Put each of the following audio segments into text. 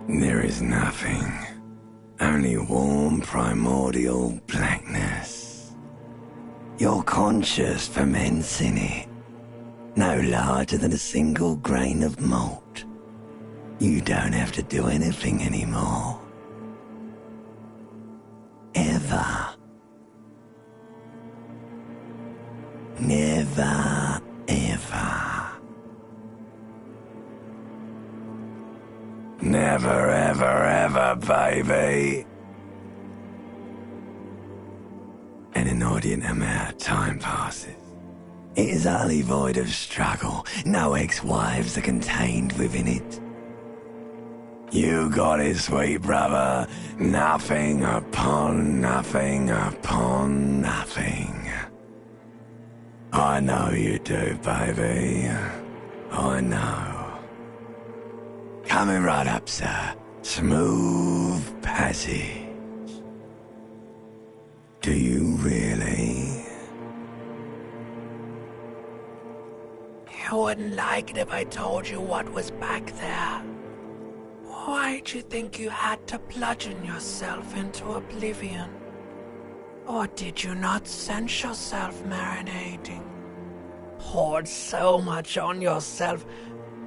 There is nothing. Only warm primordial blackness. Your conscious ferments in it. No larger than a single grain of malt. You don't have to do anything anymore. Ever. Never, ever. Never, ever, ever, baby. An inordinate amount of time passes. It is utterly void of struggle. No ex-wives are contained within it. You got it, sweet brother. Nothing upon nothing upon nothing. I know you do, baby. I know. Coming right up, sir. Smooth passage. Do you really? You wouldn't like it if I told you what was back there. Why'd you think you had to bludgeon yourself into oblivion? Or did you not sense yourself marinating? Poured so much on yourself,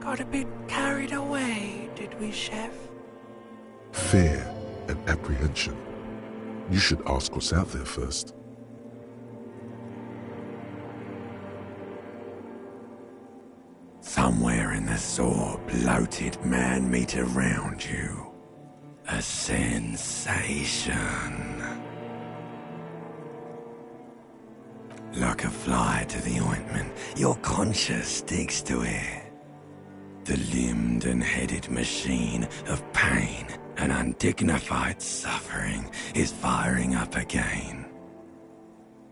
got a bit carried away, did we, Chef? Fear and apprehension. You should ask what's out there first. Somewhere in the sore, bloated man-meat around you. A sensation. Like a fly to the ointment, your conscience sticks to it. The limbed and headed machine of pain and undignified suffering is firing up again.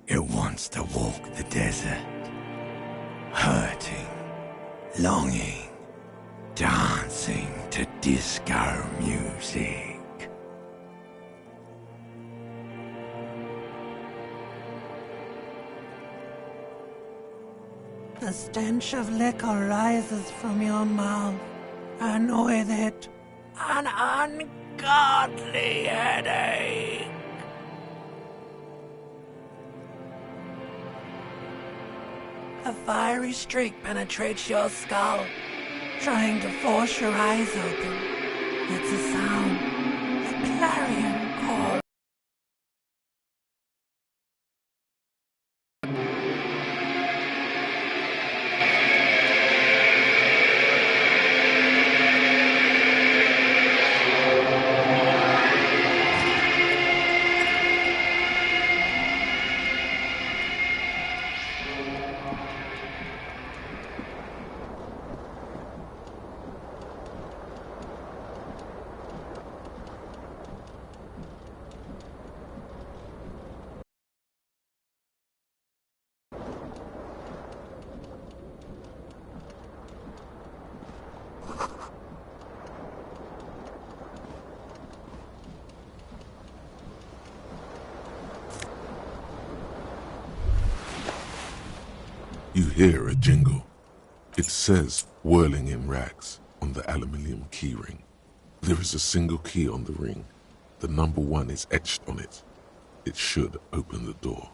It wants to walk the desert, hurting, longing, dancing to disco music. The stench of liquor rises from your mouth, and with it, an ungodly headache. A fiery streak penetrates your skull, trying to force your eyes open. It's a sound, a clarion call. You hear a jingle. It says, whirling in rags, on the aluminium keyring. There is a single key on the ring. The number 1 is etched on it. It should open the door.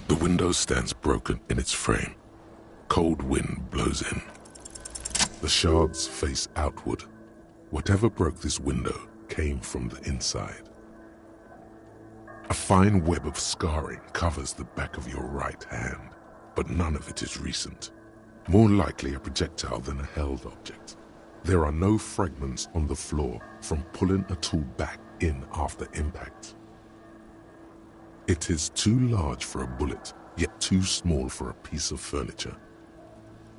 The window stands broken in its frame. Cold wind blows in. The shards face outward. Whatever broke this window came from the inside. A fine web of scarring covers the back of your right hand, but none of it is recent. More likely a projectile than a held object. There are no fragments on the floor from pulling a tool back in after impact. It is too large for a bullet, yet too small for a piece of furniture.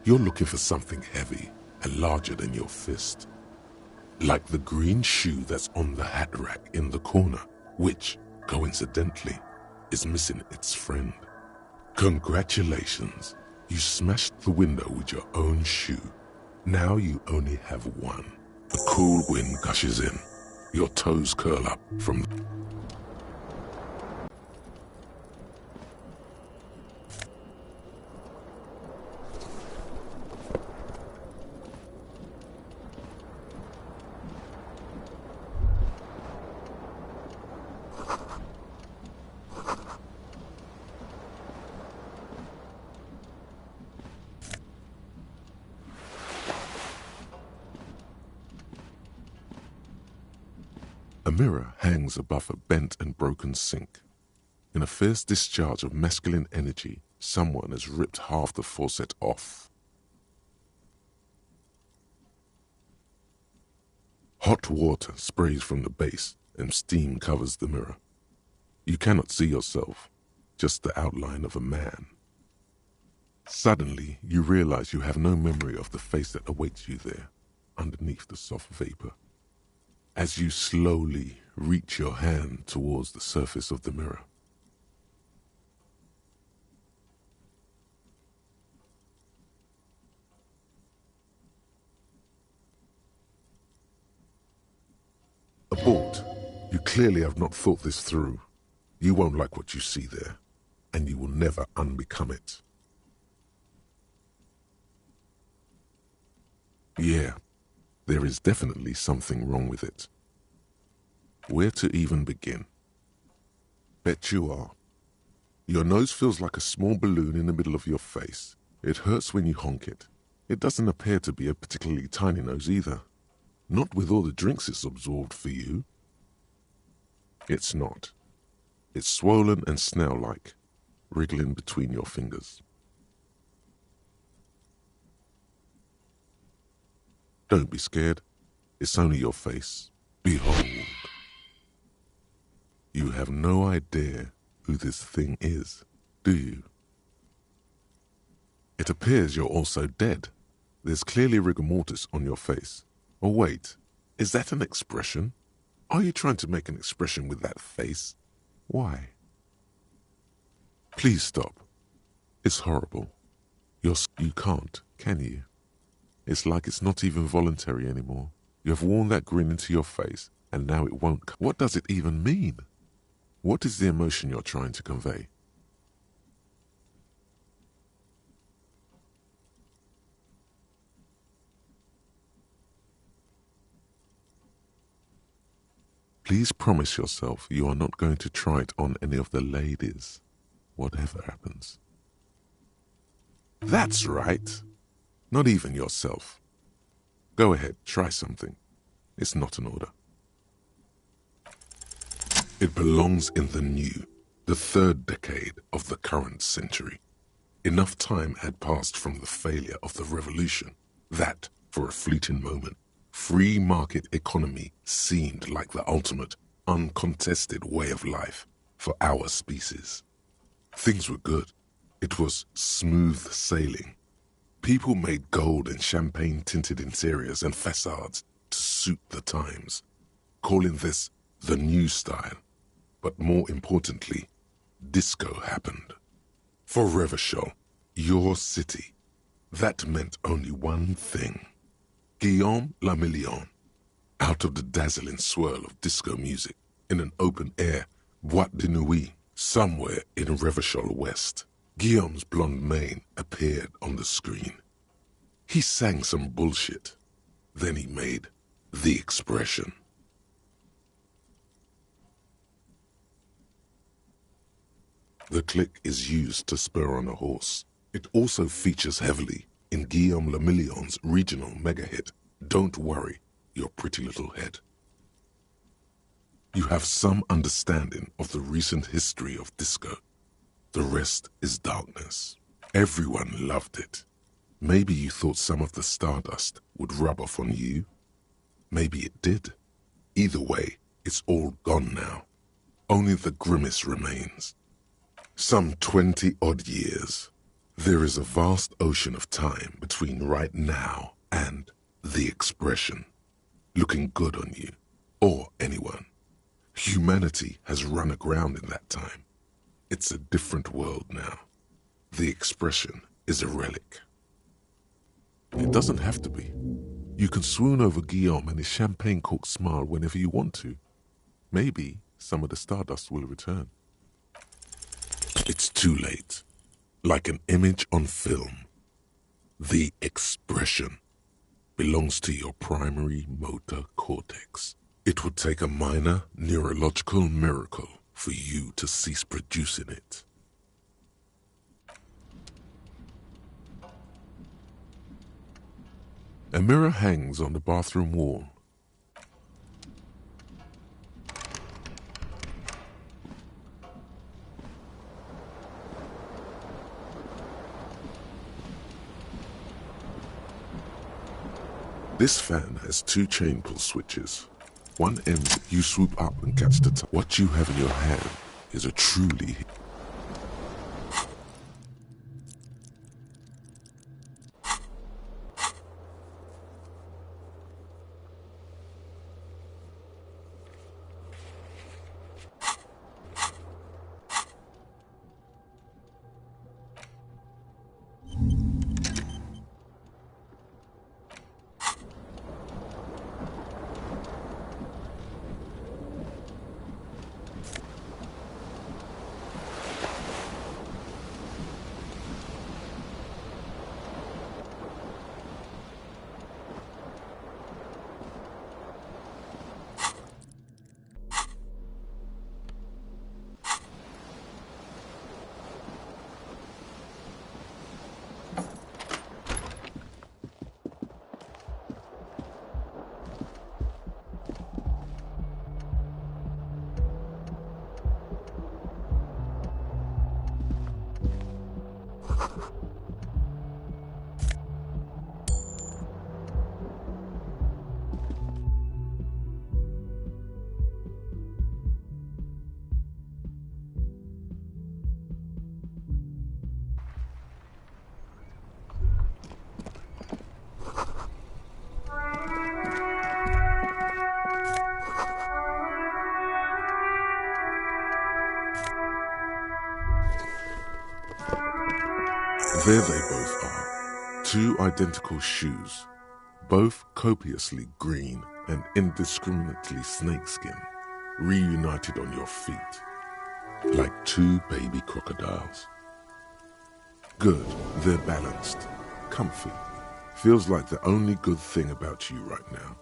You're looking for something heavy and larger than your fist. Like the green shoe that's on the hat rack in the corner, which, coincidentally, is missing its friend. Congratulations, you smashed the window with your own shoe. Now you only have one. A cool wind gushes in. Your toes curl up from A mirror hangs above a bent and broken sink. In a fierce discharge of masculine energy, someone has ripped half the faucet off. Hot water sprays from the base and steam covers the mirror. You cannot see yourself, just the outline of a man. Suddenly, you realize you have no memory of the face that awaits you there, underneath the soft vapor. As you slowly reach your hand towards the surface of the mirror, abort. You clearly have not thought this through. You won't like what you see there, and you will never unbecome it. Yeah, there is definitely something wrong with it. Where to even begin? Bet you are. Your nose feels like a small balloon in the middle of your face. It hurts when you honk it. It doesn't appear to be a particularly tiny nose either. Not with all the drinks it's absorbed for you. It's not. It's swollen and snail-like, wriggling between your fingers. Don't be scared. It's only your face. Behold. You have no idea who this thing is, do you? It appears you're also dead. There's clearly rigor mortis on your face. Oh wait, is that an expression? Are you trying to make an expression with that face? Why? Please stop. It's horrible. You can't, can you? It's like it's not even voluntary anymore. You have worn that grin into your face, and now it won't come. What does it even mean? What is the emotion you're trying to convey? Please promise yourself you are not going to try it on any of the ladies, whatever happens. That's right. Not even yourself. Go ahead, try something. It's not an order. It belongs in the new, the third decade of the current century. Enough time had passed from the failure of the revolution that, for a fleeting moment, free market economy seemed like the ultimate, uncontested way of life for our species. Things were good. It was smooth sailing. People made gold and champagne-tinted interiors and facades to suit the times, calling this the new style. But more importantly, disco happened. For Revachol, your city, that meant only one thing. Guillaume le Million. Out of the dazzling swirl of disco music, in an open-air boîte de nuit, somewhere in Revachol West, Guillaume's blonde mane appeared on the screen. He sang some bullshit. Then he made the expression. The click is used to spur on a horse. It also features heavily in Guillaume le Million's regional mega hit, Don't Worry, Your Pretty Little Head. You have some understanding of the recent history of disco. The rest is darkness. Everyone loved it. Maybe you thought some of the stardust would rub off on you. Maybe it did. Either way, it's all gone now. Only the grimace remains. Some 20-odd years. There is a vast ocean of time between right now and the expression. Looking good on you, or anyone. Humanity has run aground in that time. It's a different world now. The expression is a relic. It doesn't have to be. You can swoon over Guillaume and his champagne-corked smile whenever you want to. Maybe some of the stardust will return. It's too late. Like an image on film. The expression belongs to your primary motor cortex. It would take a minor neurological miracle for you to cease producing it. A mirror hangs on the bathroom wall. This fan has two chain pull switches. One end, you swoop up and catch the top. What you have in your hand is a truly... There they both are, two identical shoes, both copiously green and indiscriminately snakeskin, reunited on your feet, like two baby crocodiles. Good, they're balanced, comfy, feels like the only good thing about you right now.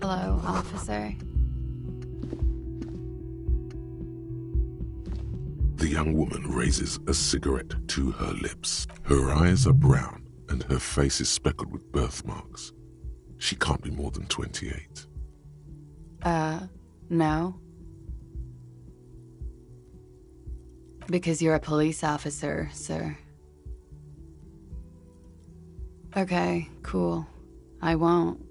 Hello, officer. The young woman raises a cigarette to her lips. Her eyes are brown and her face is speckled with birthmarks. She can't be more than 28. No. Because you're a police officer, sir. Okay, cool. I won't.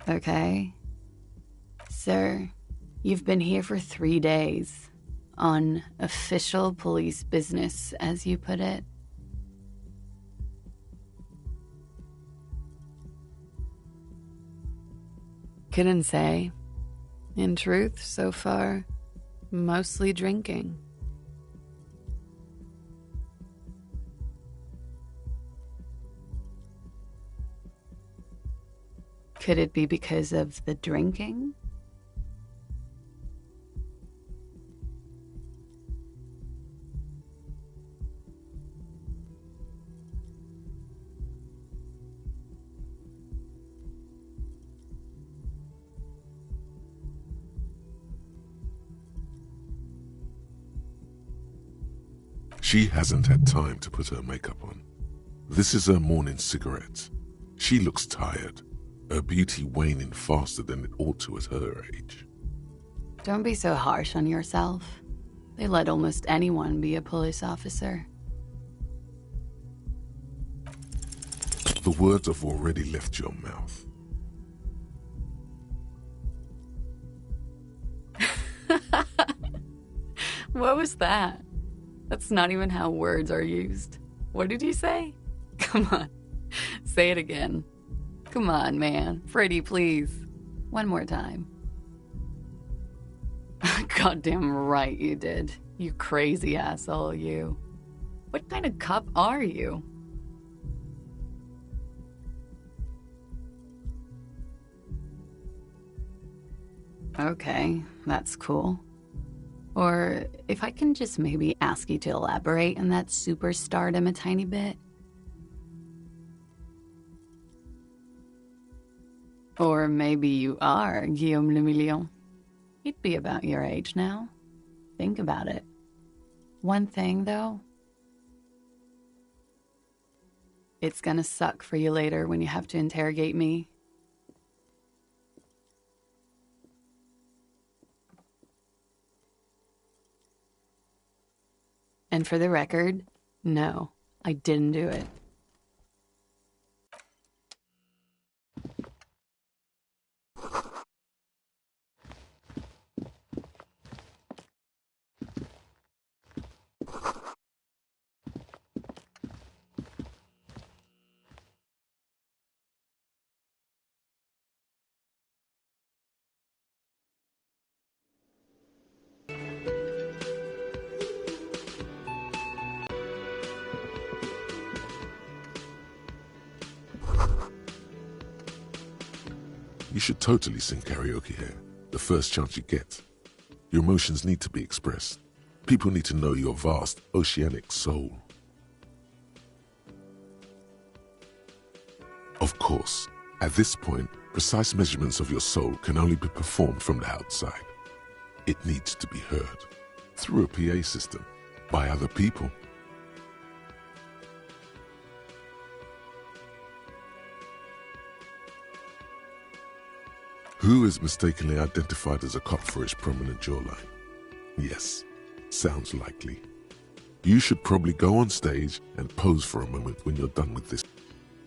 Okay. Sir, you've been here for 3 days. On official police business, as you put it. Couldn't say. In truth, so far, mostly drinking. Could it be because of the drinking? She hasn't had time to put her makeup on. This is her morning cigarette. She looks tired, her beauty waning faster than it ought to at her age. Don't be so harsh on yourself. They let almost anyone be a police officer. The words have already left your mouth. What was that? That's not even how words are used. What did you say? Come on, say it again. Come on, man. Pretty, please. One more time. Goddamn right you did. You crazy asshole, you. What kind of cop are you? Okay, that's cool. Or if I can just maybe ask you to elaborate on that superstardom a tiny bit. Or maybe you are Guillaume le Million. He'd be about your age now. Think about it. One thing, though. It's gonna suck for you later when you have to interrogate me. And for the record, no, I didn't do it. You should totally sing karaoke here, the first chance you get. Your emotions need to be expressed. People need to know your vast, oceanic soul. Of course, at this point, precise measurements of your soul can only be performed from the outside. It needs to be heard, through a PA system, by other people. Who is mistakenly identified as a cop for his prominent jawline? Yes, sounds likely. You should probably go on stage and pose for a moment when you're done with this.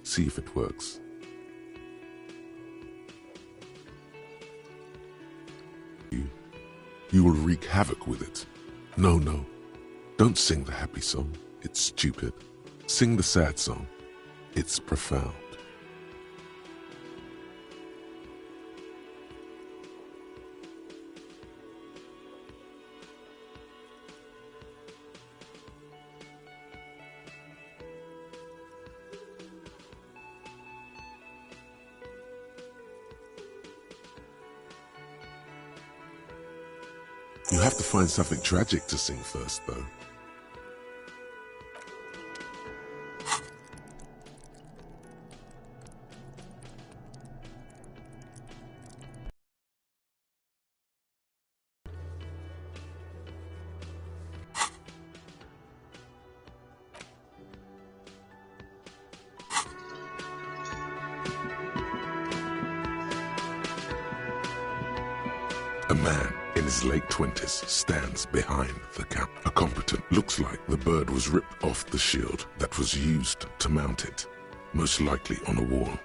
See if it works. You will wreak havoc with it. No, don't sing the happy song. It's stupid. Sing the sad song. It's profound. You have to find something tragic to sing first, though. A man in his late 20s stands behind the camp. A competent looks like the bird was ripped off the shield that was used to mount it, most likely on a wall.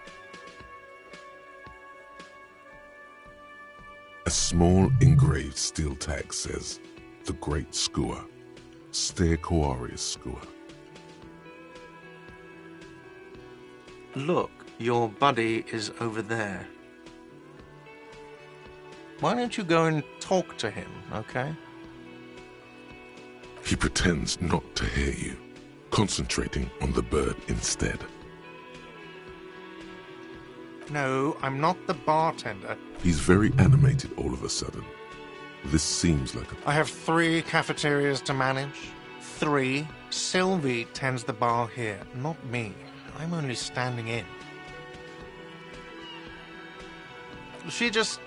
A small engraved steel tag says, "The Great Skua, Ste Koarius Skua." Look, your buddy is over there. Why don't you go and talk to him, okay? He pretends not to hear you, concentrating on the bird instead. No, I'm not the bartender. He's very animated all of a sudden. This seems like I have 3 cafeterias to manage. 3. Sylvie tends the bar here, not me. I'm only standing in. She just,